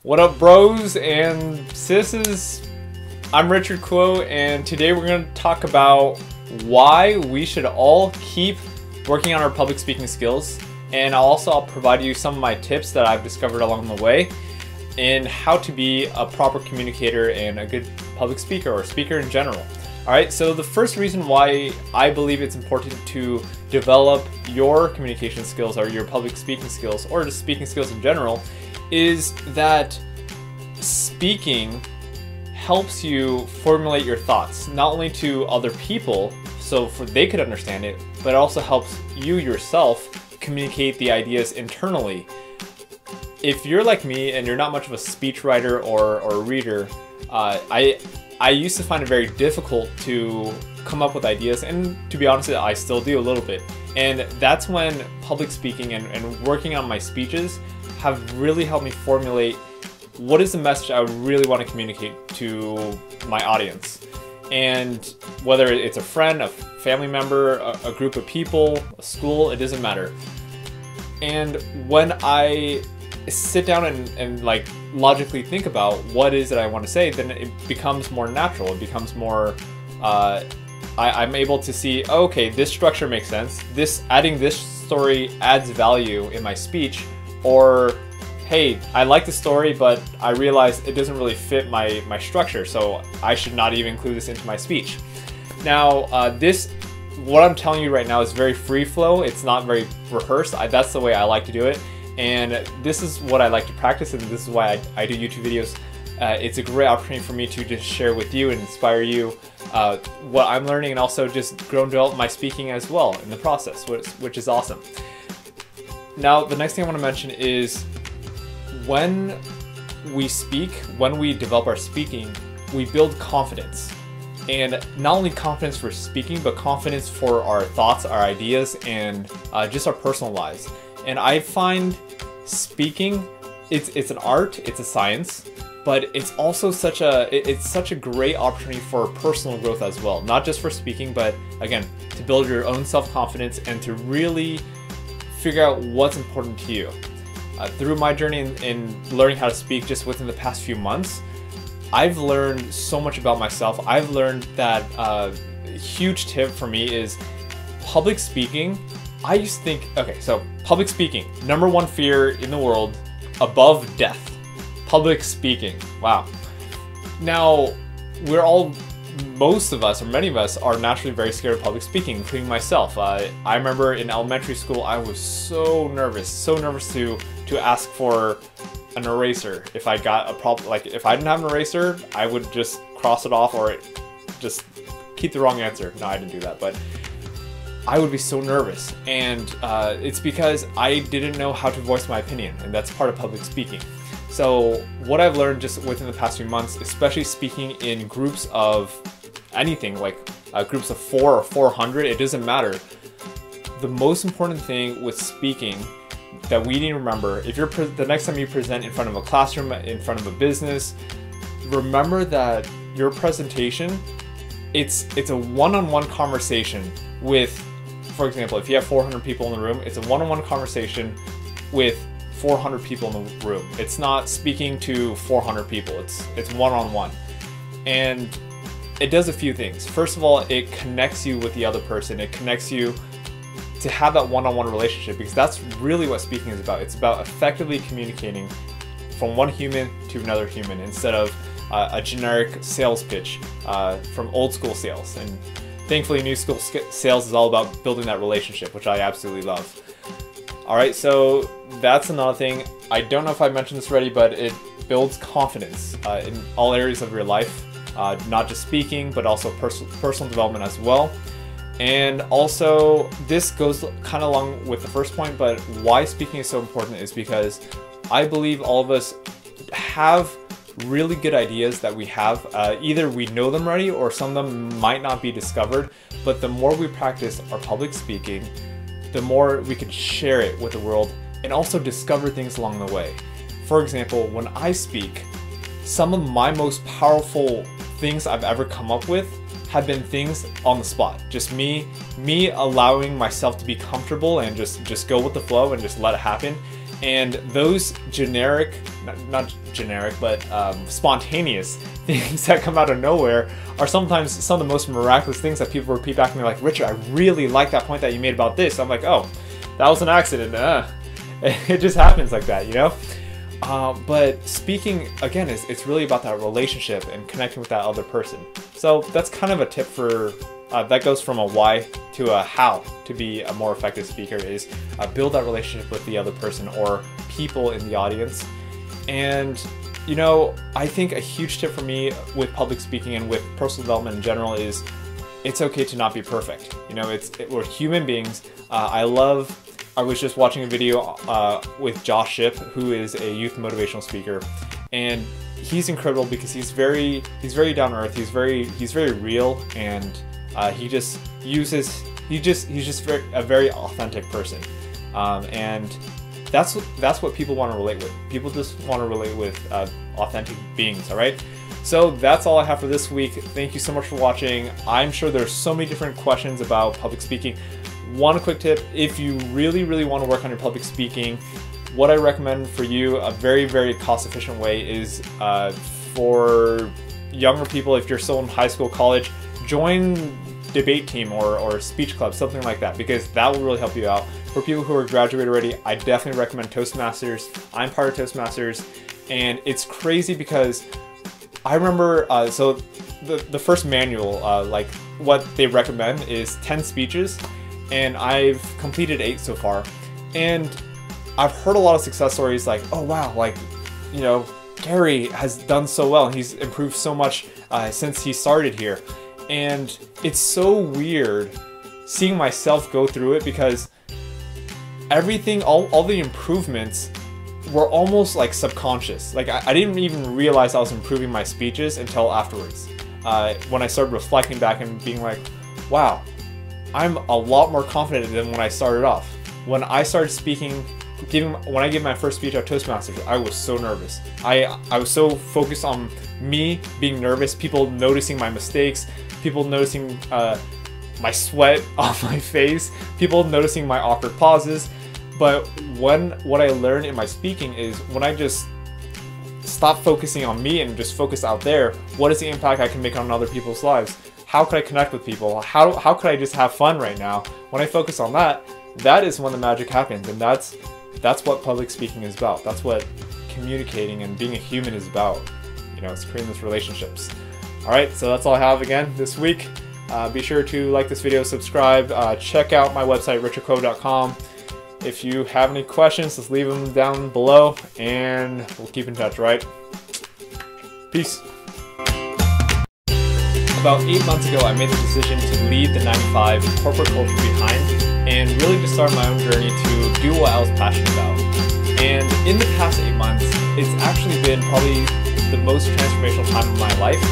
What up, bros and sisses? I'm Richard Kuo, and today we're going to talk about why we should all keep working on our public speaking skills, and I'll provide you some of my tips that I've discovered along the way in how to be a proper communicator and a good public speaker or speaker in general. Alright, so the first reason why I believe it's important to develop your communication skills or your public speaking skills or just speaking skills in general is that speaking helps you formulate your thoughts, not only to other people so they could understand it, but it also helps you yourself communicate the ideas internally. If you're like me and you're not much of a speechwriter or reader, I used to find it very difficult to come up with ideas, and to be honest, I still do a little bit. And that's when public speaking and working on my speeches have really helped me formulate what is the message I really want to communicate to my audience. And whether it's a friend, a family member, a group of people, a school, it doesn't matter. And when I sit down and like logically think about what is it I want to say, then it becomes more natural. It becomes more, I'm able to see, okay, this structure makes sense. Adding this story adds value in my speech. Or, hey, I like the story, but I realize it doesn't really fit my structure, so I should not even include this into my speech. Now, what I'm telling you right now is very free flow. It's not very rehearsed. That's the way I like to do it. And this is what I like to practice, and this is why I do YouTube videos. It's a great opportunity for me to just share with you and inspire you what I'm learning, and also just grow and develop my speaking as well in the process, which is awesome. Now, the next thing I want to mention is when we speak, when we develop our speaking, we build confidence. And not only confidence for speaking, but confidence for our thoughts, our ideas, and just our personal lives. And I find speaking, it's an art, it's a science, but it's also such a great opportunity for personal growth as well. Not just for speaking, but again, to build your own self-confidence and to really figure out what's important to you. Through my journey in learning how to speak just within the past few months, I've learned so much about myself. I've learned that a huge tip for me is public speaking. I used to think, okay, so public speaking, #1 fear in the world, above death. Public speaking, wow. Now, most of us, or many of us, are naturally very scared of public speaking, including myself. I remember in elementary school, I was so nervous to ask for an eraser. If I got a problem, like if I didn't have an eraser, I would just cross it off or just keep the wrong answer. No, I didn't do that, but I would be so nervous. And it's because I didn't know how to voice my opinion, and that's part of public speaking. So what I've learned just within the past few months, especially speaking in groups of anything, like groups of 4 or 400, it doesn't matter. The most important thing with speaking that we need to remember, if the next time you present in front of a classroom, in front of a business, remember that your presentation, it's a one-on-one conversation with, for example, if you have 400 people in the room, it's a one-on-one conversation with 400 people in the room. It's not speaking to 400 people. It's one-on-one. And it does a few things. First of all, it connects you with the other person. It connects you to have that one-on-one relationship, because that's really what speaking is about. It's about effectively communicating from one human to another human instead of a generic sales pitch from old school sales. And thankfully, new school sales is all about building that relationship, which I absolutely love. Alright, so that's another thing. I don't know if I mentioned this already, but it builds confidence in all areas of your life, not just speaking, but also personal development as well. And also, this goes kind of along with the first point, but why speaking is so important is because I believe all of us have really good ideas that we have. Either we know them already, or some of them might not be discovered, but the more we practice our public speaking, the more we can share it with the world and also discover things along the way. For example, when I speak, some of my most powerful things I've ever come up with have been things on the spot. Just me allowing myself to be comfortable and just go with the flow and just let it happen. And those generic, not generic, but spontaneous things that come out of nowhere are sometimes some of the most miraculous things that people repeat back and they're like, Richard, I really like that point that you made about this. I'm like, oh, that was an accident. It just happens like that, you know? But speaking, again, it's really about that relationship and connecting with that other person. So that's kind of a tip for, that goes from a why to a how to be a more effective speaker is build that relationship with the other person or people in the audience. And, you know, I think a huge tip for me with public speaking and with personal development in general is it's okay to not be perfect. You know, we're human beings. I was just watching a video with Josh Shipp, who is a youth motivational speaker, and he's incredible because he's very down to earth. He's very real, and he's just a very authentic person, and that's what people want to relate with. People just want to relate with authentic beings. All right. So that's all I have for this week. Thank you so much for watching. I'm sure there's so many different questions about public speaking. One quick tip, if you really want to work on your public speaking, what I recommend for you, a very cost-efficient way is for younger people, if you're still in high school, college, join debate team or speech club, something like that, because that will really help you out. For people who are graduated already, I definitely recommend Toastmasters. I'm part of Toastmasters, and it's crazy because I remember, so the first manual, like what they recommend is 10 speeches, and I've completed 8 so far. And I've heard a lot of success stories like, oh wow, like, you know, Gary has done so well and he's improved so much since he started here. And it's so weird seeing myself go through it because everything, all the improvements were almost like subconscious. Like I didn't even realize I was improving my speeches until afterwards. When I started reflecting back and being like, wow, I'm a lot more confident than when I started off. When I started speaking, when I gave my first speech at Toastmasters, I was so nervous. I was so focused on me being nervous, people noticing my mistakes, people noticing my sweat on my face, people noticing my awkward pauses. But what I learned in my speaking is when I just stop focusing on me and just focus out there, what is the impact I can make on other people's lives? How could I connect with people? How could I just have fun right now? When I focus on that, that is when the magic happens, and that's what public speaking is about. That's what communicating and being a human is about. You know, it's creating those relationships. All right, so that's all I have again this week. Be sure to like this video, subscribe, check out my website, richardquo.com. If you have any questions, just leave them down below, and we'll keep in touch, right? Peace. About 8 months ago, I made the decision to leave the 9-to-5 corporate culture behind and really just start my own journey to do what I was passionate about. And in the past 8 months, it's actually been probably the most transformational time of my life.